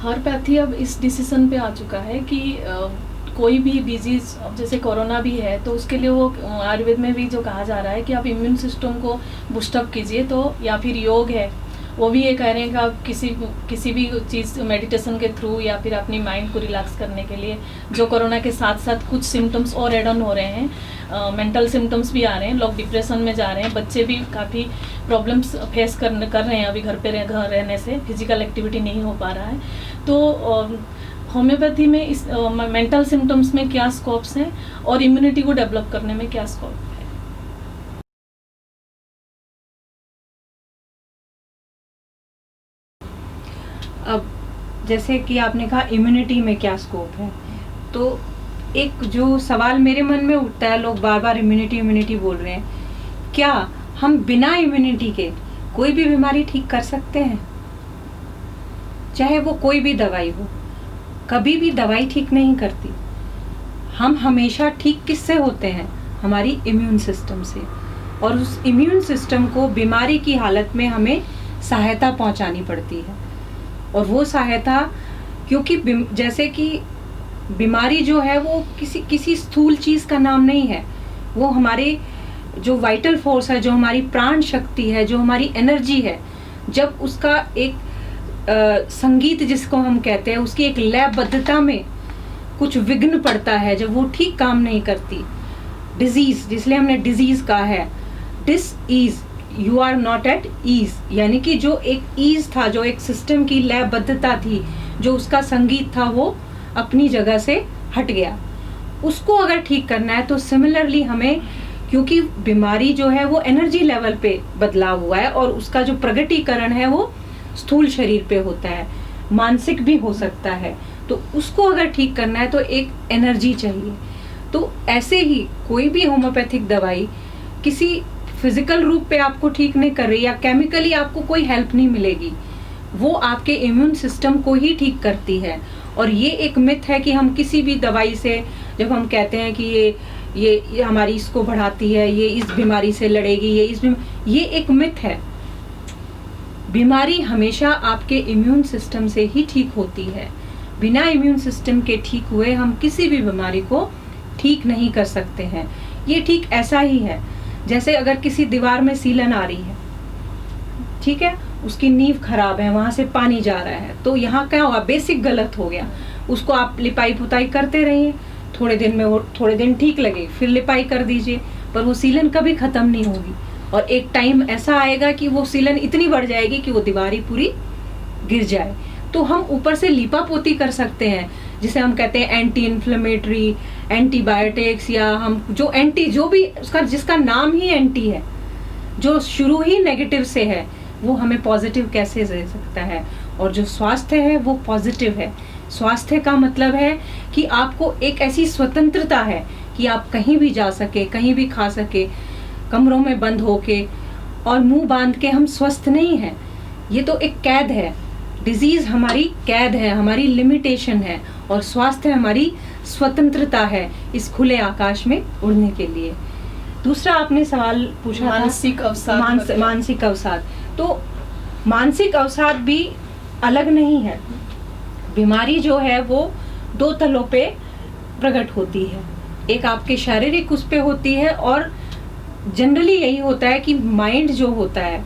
हॉम्योपैथी अब इस डिसीजन पे आ चुका है कि कोई भी डिजीज, जैसे कोरोना भी है तो उसके लिए वो आयुर्वेद में भी जो कहा जा रहा है कि आप इम्यून सिस्टम को बूस्टअप कीजिए, तो या फिर योग है वो भी ये कह रहे हैं कि आप किसी भी चीज़ मेडिटेशन के थ्रू या फिर अपनी माइंड को रिलैक्स करने के लिए, जो कोरोना के साथ साथ कुछ सिम्टम्स और एड ऑन हो रहे हैं, मेंटल सिम्टम्स भी आ रहे हैं, लोग डिप्रेशन में जा रहे हैं, बच्चे भी काफ़ी प्रॉब्लम्स फेस कर रहे हैं अभी घर रहने से, फिजिकल एक्टिविटी नहीं हो पा रहा है। तो होम्योपैथी में इस मेंटल सिम्टम्स में क्या स्कोप्स हैं और इम्यूनिटी को डेवलप करने में क्या स्कोप है? अब जैसे कि आपने कहा इम्यूनिटी में क्या स्कोप है, तो एक जो सवाल मेरे मन में उठता है, लोग बार बार इम्यूनिटी इम्यूनिटी बोल रहे हैं, क्या हम बिना इम्यूनिटी के कोई भी बीमारी ठीक कर सकते हैं? चाहे वो कोई भी दवाई हो, कभी भी दवाई ठीक नहीं करती। हम हमेशा ठीक किससे होते हैं? हमारी इम्यून सिस्टम से। और उस इम्यून सिस्टम को बीमारी की हालत में हमें सहायता पहुंचानी पड़ती है। और वो सहायता, क्योंकि जैसे कि बीमारी जो है वो किसी स्थूल चीज का नाम नहीं है, वो हमारे जो वाइटल फोर्स है, जो हमारी प्राण शक्ति है, जो हमारी एनर्जी है, जब उसका एक संगीत जिसको हम कहते हैं, उसकी एक लयबद्धता में कुछ विघ्न पड़ता है, जब वो ठीक काम नहीं करती, डिजीज, जिसलिए हमने डिजीज कहा है, dis ease, you are not at ease, यानी कि जो एक ईज था, जो एक सिस्टम की लयबद्धता थी, जो उसका संगीत था, वो अपनी जगह से हट गया। उसको अगर ठीक करना है तो सिमिलरली हमें, क्योंकि बीमारी जो है वो एनर्जी लेवल पे बदलाव हुआ है और उसका जो प्रगटीकरण है वो स्थूल शरीर पे होता है, मानसिक भी हो सकता है, तो उसको अगर ठीक करना है तो एक एनर्जी चाहिए। तो ऐसे ही कोई भी होम्योपैथिक दवाई किसी फिजिकल रूप पे आपको ठीक नहीं कर रही, या केमिकली आपको कोई हेल्प नहीं मिलेगी, वो आपके इम्यून सिस्टम को ही ठीक करती है। और ये एक मिथ है कि हम किसी भी दवाई से, जब हम कहते हैं कि ये हमारी इसको बढ़ाती है, ये इस बीमारी से लड़ेगी, ये एक मिथ है। बीमारी हमेशा आपके इम्यून सिस्टम से ही ठीक होती है। बिना इम्यून सिस्टम के ठीक हुए हम किसी भी बीमारी को ठीक नहीं कर सकते हैं। ये ठीक ऐसा ही है जैसे अगर किसी दीवार में सीलन आ रही है, ठीक है, उसकी नींव खराब है, वहां से पानी जा रहा है, तो यहाँ क्या हुआ? बेसिक गलत हो गया। उसको आप लिपाई पुताई करते रहिए, थोड़े दिन ठीक लगे, फिर लिपाई कर दीजिए, पर वो सीलन कभी खत्म नहीं होगी। और एक टाइम ऐसा आएगा कि वो सीलन इतनी बढ़ जाएगी कि वो दीवार ही पूरी गिर जाए। तो हम ऊपर से लिपा पोती कर सकते हैं, जिसे हम कहते हैं एंटी इन्फ्लेमेटरी, एंटीबायोटिक्स, या हम जो भी उसका जिसका नाम ही एंटी है, जो शुरू ही नेगेटिव से है, वो हमें पॉजिटिव कैसे दे सकता है? और जो स्वास्थ्य है वो पॉजिटिव है। स्वास्थ्य का मतलब है कि आपको एक ऐसी स्वतंत्रता है कि आप कहीं भी जा सके, कहीं भी खा सके, कमरों में बंद होके और मुंह बांध के हम स्वस्थ नहीं हैं। ये तो एक कैद है। डिजीज हमारी कैद है, हमारी लिमिटेशन है, और स्वास्थ्य हमारी स्वतंत्रता है इस खुले आकाश में उड़ने के लिए। दूसरा आपने सवाल पूछा मानसिक अवसाद। मानसिक अवसाद, तो मानसिक अवसाद भी अलग नहीं है। बीमारी जो है वो दो तलों पे प्रकट होती है। एक आपके शारीरिक उस पे होती है, और जनरली यही होता है कि माइंड जो होता है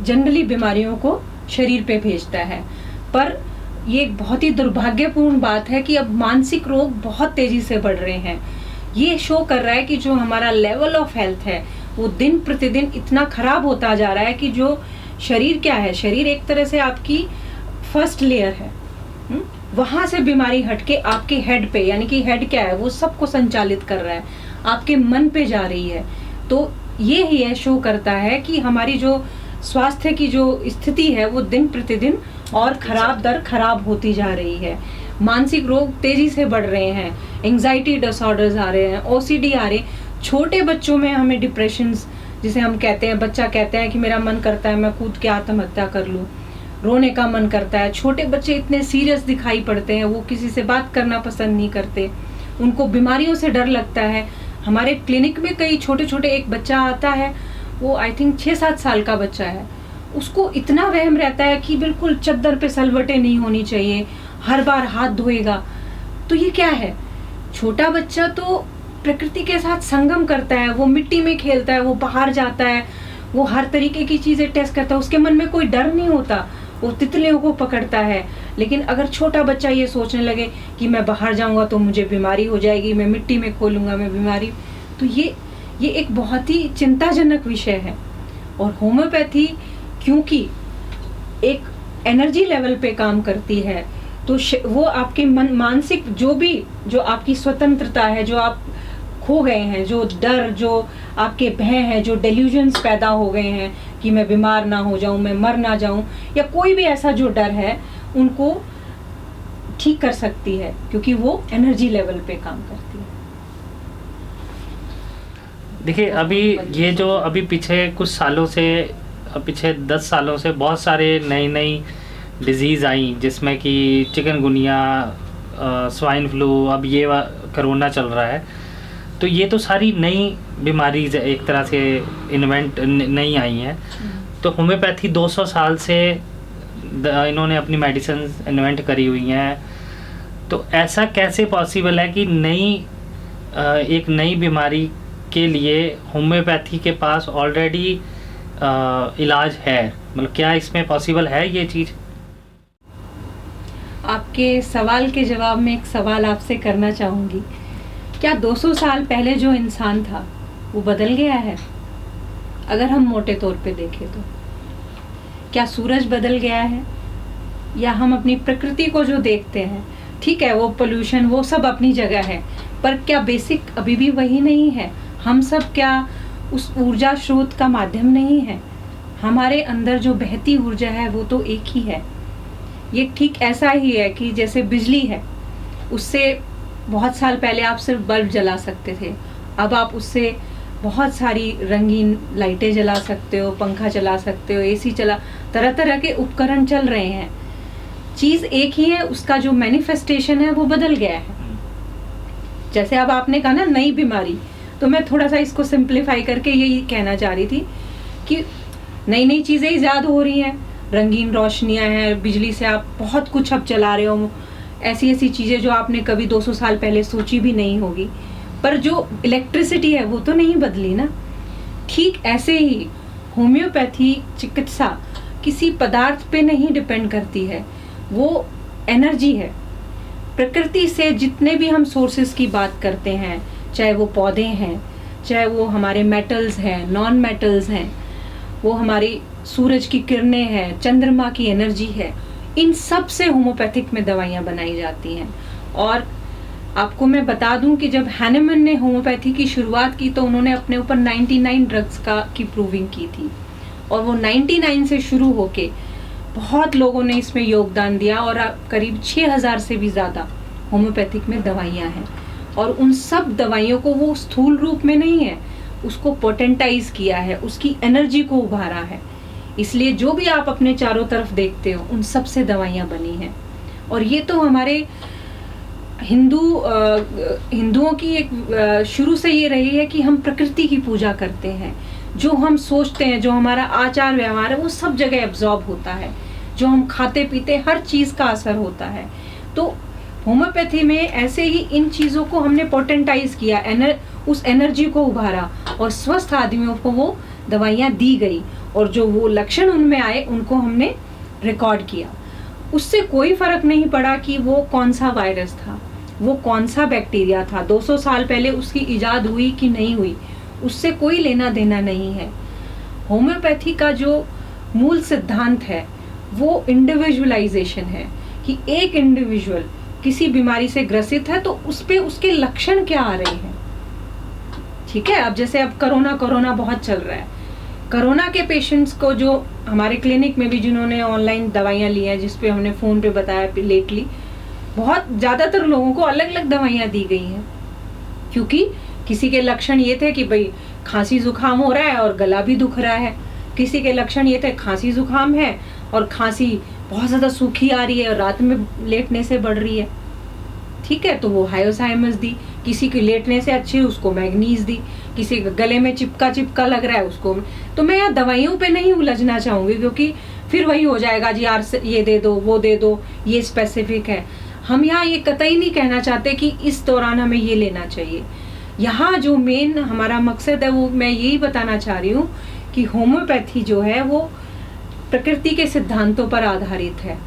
जनरली बीमारियों को शरीर पे भेजता है। पर ये एक बहुत ही दुर्भाग्यपूर्ण बात है कि अब मानसिक रोग बहुत तेजी से बढ़ रहे हैं। ये शो कर रहा है कि जो हमारा लेवल ऑफ हेल्थ है वो दिन प्रतिदिन इतना खराब होता जा रहा है कि जो शरीर क्या है, शरीर एक तरह से आपकी फर्स्ट लेयर है, वहां से बीमारी हटके आपके हेड पे, यानी कि हेड क्या है, वो सबको संचालित कर रहा है, आपके मन पे जा रही है। तो ये ही है, शो करता है कि हमारी जो स्वास्थ्य की जो स्थिति है वो दिन प्रतिदिन और खराब होती जा रही है। मानसिक रोग तेजी से बढ़ रहे हैं, एंजाइटी डिसऑर्डर्स आ रहे हैं, ओसीडी आ रहे हैं। छोटे बच्चों में हमें डिप्रेशंस, जिसे हम कहते हैं, बच्चा कहते हैं कि मेरा मन करता है मैं कूद के आत्महत्या कर लूं, रोने का मन करता है। छोटे बच्चे इतने सीरियस दिखाई पड़ते हैं, वो किसी से बात करना पसंद नहीं करते, उनको बीमारियों से डर लगता है। हमारे क्लिनिक में कई छोटे, एक बच्चा आता है, वो आई थिंक 6-7 साल का बच्चा है, उसको इतना वहम रहता है कि बिल्कुल चद्दर पे सलवटें नहीं होनी चाहिए, हर बार हाथ धोएगा, तो ये क्या है? छोटा बच्चा तो प्रकृति के साथ संगम करता है, वो मिट्टी में खेलता है, वो बाहर जाता है, वो हर तरीके की चीजें टेस्ट करता है, उसके मन में कोई डर नहीं होता, वो तितलियों को पकड़ता है। लेकिन अगर छोटा बच्चा ये सोचने लगे कि मैं बाहर जाऊंगा तो मुझे बीमारी हो जाएगी, मैं मिट्टी में खोलूंगा मैं बीमारी, तो ये एक बहुत ही चिंताजनक विषय है। और होम्योपैथी क्योंकि एक एनर्जी लेवल पे काम करती है, तो वो आपके मानसिक जो आपकी स्वतंत्रता है, जो आप खो गए हैं, जो डर, जो आपके भय हैं, जो डेल्यूजन्स पैदा हो गए हैं कि मैं बीमार ना हो जाऊं, मैं मर ना जाऊं, या कोई भी ऐसा जो डर है, उनको ठीक कर सकती है, क्योंकि वो एनर्जी लेवल पे काम करती है। देखिए, अभी ये जो अभी पीछे कुछ सालों से, पीछे 10 सालों से बहुत सारे नई डिजीज़ आई, जिसमें कि चिकनगुनिया, स्वाइन फ्लू, अब ये कोरोना चल रहा है। तो ये तो सारी नई बीमारीज एक तरह से नई आई हैं। तो होम्योपैथी 200 साल से इन्होंने अपनी मेडिसिन इन्वेंट करी हुई हैं। तो ऐसा कैसे पॉसिबल है कि एक नई बीमारी के लिए होम्योपैथी के पास ऑलरेडी इलाज है? मतलब क्या इसमें पॉसिबल है ये चीज़? आपके सवाल के जवाब में एक सवाल आपसे करना चाहूँगी। क्या 200 साल पहले जो इंसान था वो बदल गया है? अगर हम मोटे तौर पे देखें तो क्या सूरज बदल गया है, या हम अपनी प्रकृति को जो देखते हैं, ठीक है वो पोल्यूशन वो सब अपनी जगह है, पर क्या बेसिक अभी भी वही नहीं है? हम सब क्या उस ऊर्जा स्रोत का माध्यम नहीं है? हमारे अंदर जो बहती ऊर्जा है वो तो एक ही है। ये ठीक ऐसा ही है कि जैसे बिजली है, उससे बहुत साल पहले आप सिर्फ बल्ब जला सकते थे, अब आप उससे बहुत सारी रंगीन लाइटें जला सकते हो, पंखा चला सकते हो, एसी तरह तरह के उपकरण चल रहे हैं। चीज एक ही है, उसका जो मैनिफेस्टेशन है वो बदल गया है। जैसे अब आपने कहा ना नई बीमारी, तो मैं थोड़ा सा इसको सिंप्लीफाई करके यही कहना चाह रही थी कि नई चीजें ईजाद हो रही हैं, रंगीन रोशनियां हैं, बिजली से आप बहुत कुछ अब चला रहे हो, ऐसी चीजें जो आपने कभी 200 साल पहले सोची भी नहीं होगी, पर जो इलेक्ट्रिसिटी है वो तो नहीं बदली ना। ठीक ऐसे ही होम्योपैथी चिकित्सा किसी पदार्थ पे नहीं डिपेंड करती है, वो एनर्जी है। प्रकृति से जितने भी हम सोर्सेस की बात करते हैं, चाहे वो पौधे हैं, चाहे वो हमारे मेटल्स हैं, नॉन मेटल्स हैं, वो हमारी सूरज की किरणें हैं, चंद्रमा की एनर्जी है, इन सब से होम्योपैथिक में दवाइयाँ बनाई जाती हैं। और आपको मैं बता दूं कि जब हैनेमन ने होम्योपैथी की शुरुआत की तो उन्होंने अपने ऊपर 99 ड्रग्स की प्रूविंग की थी, और वो 99 से शुरू होके बहुत लोगों ने इसमें योगदान दिया, और करीब 6000 से भी ज़्यादा होम्योपैथिक में दवाइयाँ हैं। और उन सब दवाइयों को वो स्थूल रूप में नहीं है, उसको पोटेंटाइज किया है, उसकी एनर्जी को उभारा है। इसलिए जो भी आप अपने चारों तरफ देखते हो उन सब से दवाइयाँ बनी हैं। और ये तो हमारे हिंदुओं की एक शुरू से ये रही है कि हम प्रकृति की पूजा करते हैं। जो हम सोचते हैं, जो हमारा आचार व्यवहार है, वो सब जगह एब्जॉर्ब होता है। जो हम खाते पीते, हर चीज़ का असर होता है। तो होम्योपैथी में ऐसे ही इन चीज़ों को हमने पोटेंटाइज किया, उस एनर्जी को उभारा, और स्वस्थ आदमियों को वो दवाइयाँ दी गई, और जो वो लक्षण उनमें आए उनको हमने रिकॉर्ड किया। उससे कोई फर्क नहीं पड़ा कि वो कौन सा वायरस था, वो कौन सा बैक्टीरिया था, 200 साल पहले उसकी इजाद हुई कि नहीं हुई, उससे कोई लेना देना नहीं है। होम्योपैथी का जो मूल सिद्धांत है वो इंडिविजुअलाइजेशन है, कि एक इंडिविजुअल किसी बीमारी से ग्रसित है तो उस पे उसके लक्षण क्या आ रहे हैं। ठीक है, अब जैसे अब कोरोना बहुत चल रहा है, कोरोना के पेशेंट्स को जो हमारे क्लिनिक में भी जिन्होंने ऑनलाइन दवाइयाँ ली हैं, जिसपे हमने फ़ोन पे बताया लेटली, बहुत ज़्यादातर लोगों को अलग अलग दवाइयाँ दी गई हैं, क्योंकि किसी के लक्षण ये थे कि भाई खांसी जुकाम हो रहा है और गला भी दुख रहा है, किसी के लक्षण ये थे खांसी जुकाम है और खांसी बहुत ज़्यादा सूखी आ रही है और रात में लेटने से बढ़ रही है। ठीक है, तो वो हायोसाइमस दी, किसी के लेटने से अच्छी उसको मैग्नीज दी, किसी के गले में चिपका लग रहा है उसको। तो मैं यहाँ दवाइयों पे नहीं उलझना चाहूँगी, क्योंकि फिर वही हो जाएगा जी, यार ये दे दो, वो दे दो, ये स्पेसिफिक है। हम यहाँ ये कतई नहीं कहना चाहते कि इस दौरान हमें ये लेना चाहिए। यहाँ जो मेन हमारा मकसद है वो मैं यही बताना चाह रही हूँ कि होम्योपैथी जो है वो प्रकृति के सिद्धांतों पर आधारित है,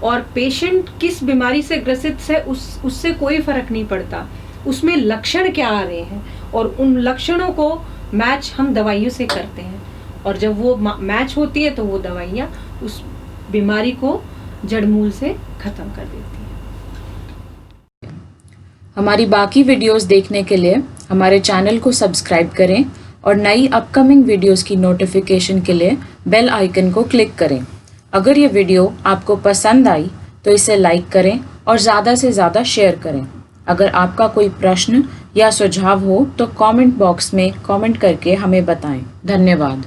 और पेशेंट किस बीमारी से ग्रसित है उससे कोई फर्क नहीं पड़ता, उसमें लक्षण क्या आ रहे हैं, और उन लक्षणों को मैच हम दवाइयों से करते हैं, और जब वो मैच होती है तो वो दवाइयाँ उस बीमारी को जड़मूल से खत्म कर देती हैं। हमारी बाकी वीडियोस देखने के लिए हमारे चैनल को सब्सक्राइब करें और नई अपकमिंग वीडियोस की नोटिफिकेशन के लिए बेल आइकन को क्लिक करें। अगर ये वीडियो आपको पसंद आई तो इसे लाइक करें और ज़्यादा से ज़्यादा शेयर करें। अगर आपका कोई प्रश्न या सुझाव हो तो कमेंट बॉक्स में कमेंट करके हमें बताएं। धन्यवाद।